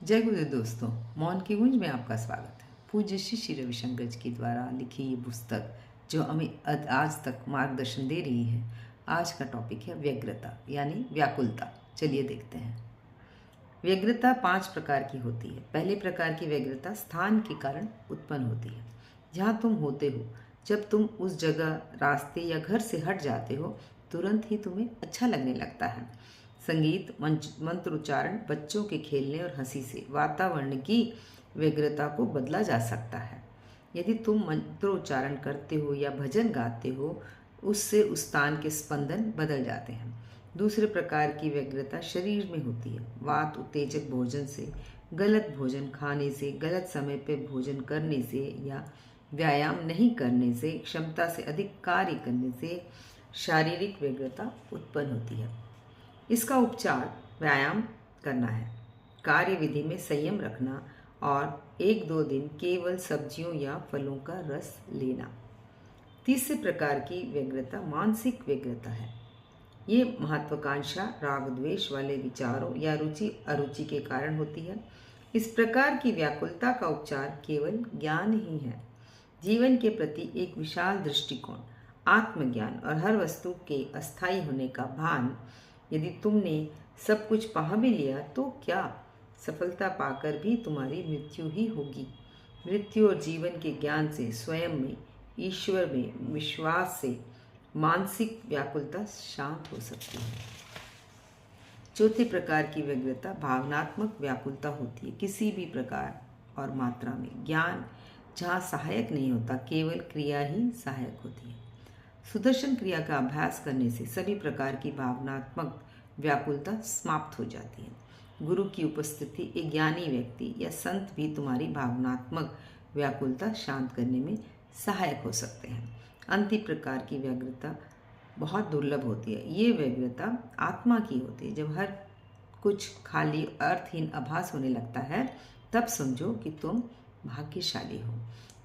जय गुरुदेव दोस्तों, मौन की गूंज में आपका स्वागत है। पूज्य श्री रविशंकर जी के द्वारा लिखी ये पुस्तक जो हमें आज तक मार्गदर्शन दे रही है। आज का टॉपिक है व्यग्रता यानी व्याकुलता। चलिए देखते हैं। व्यग्रता 5 प्रकार की होती है। पहले प्रकार की व्यग्रता स्थान के कारण उत्पन्न होती है। जहाँ तुम होते हो, जब तुम उस जगह, रास्ते या घर से हट जाते हो, तुरंत ही तुम्हें अच्छा लगने लगता है। संगीत, मंत्रोच्चारण, बच्चों के खेलने और हंसी से वातावरण की व्यग्रता को बदला जा सकता है। यदि तुम मंत्रोच्चारण करते हो या भजन गाते हो, उससे उस स्थान के स्पंदन बदल जाते हैं। दूसरे प्रकार की व्यग्रता शरीर में होती है। वात उत्तेजक भोजन से, गलत भोजन खाने से, गलत समय पर भोजन करने से या व्यायाम नहीं करने से, क्षमता से अधिक कार्य करने से शारीरिक व्यग्रता उत्पन्न होती है। इसका उपचार व्यायाम करना है, कार्य विधि में संयम रखना और 1-2 दिन केवल सब्जियों या फलों का रस लेना। तीसरे प्रकार की व्यग्रता मानसिक व्यग्रता है। ये महत्वाकांक्षा, राग द्वेष वाले विचारों या रुचि अरुचि के कारण होती है। इस प्रकार की व्याकुलता का उपचार केवल ज्ञान ही है। जीवन के प्रति एक विशाल दृष्टिकोण, आत्मज्ञान और हर वस्तु के अस्थायी होने का भान। यदि तुमने सब कुछ पा भी लिया तो क्या, सफलता पाकर भी तुम्हारी मृत्यु ही होगी। मृत्यु और जीवन के ज्ञान से, स्वयं में, ईश्वर में विश्वास से मानसिक व्याकुलता शांत हो सकती है। चौथे प्रकार की व्यग्रता भावनात्मक व्याकुलता होती है। किसी भी प्रकार और मात्रा में ज्ञान जहाँ सहायक नहीं होता, केवल क्रिया ही सहायक होती है। सुदर्शन क्रिया का अभ्यास करने से सभी प्रकार की भावनात्मक व्याकुलता समाप्त हो जाती है। गुरु की उपस्थिति, एक ज्ञानी व्यक्ति या संत भी तुम्हारी भावनात्मक व्याकुलता शांत करने में सहायक हो सकते हैं। अंतिम प्रकार की व्यग्रता बहुत दुर्लभ होती है। ये व्यग्रता आत्मा की होती है। जब हर कुछ खाली, अर्थहीन आभास होने लगता है, तब समझो कि तुम भाग्यशाली हो।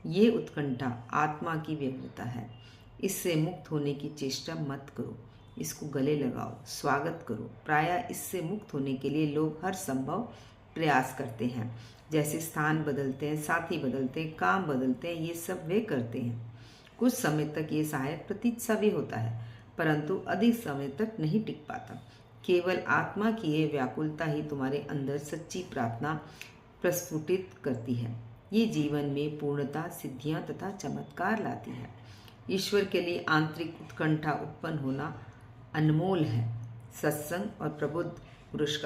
ये उत्कंठा आत्मा की व्यग्रता है। इससे मुक्त होने की चेष्टा मत करो, इसको गले लगाओ, स्वागत करो। प्रायः इससे मुक्त होने के लिए लोग हर संभव प्रयास करते हैं। जैसे स्थान बदलते हैं, साथी बदलते हैं, काम बदलते हैं, ये सब वे करते हैं। कुछ समय तक ये सहायक प्रतीत सा भी होता है, परंतु अधिक समय तक नहीं टिक पाता। केवल आत्मा की ये व्याकुलता ही तुम्हारे अंदर सच्ची प्रार्थना प्रस्फुटित करती है। ये जीवन में पूर्णता, सिद्धियां तथा चमत्कार लाती है। ईश्वर के लिए आंतरिक उत्कंठा उत्पन्न होना अनमोल है। सत्संग और प्रबुद्ध पुरुष का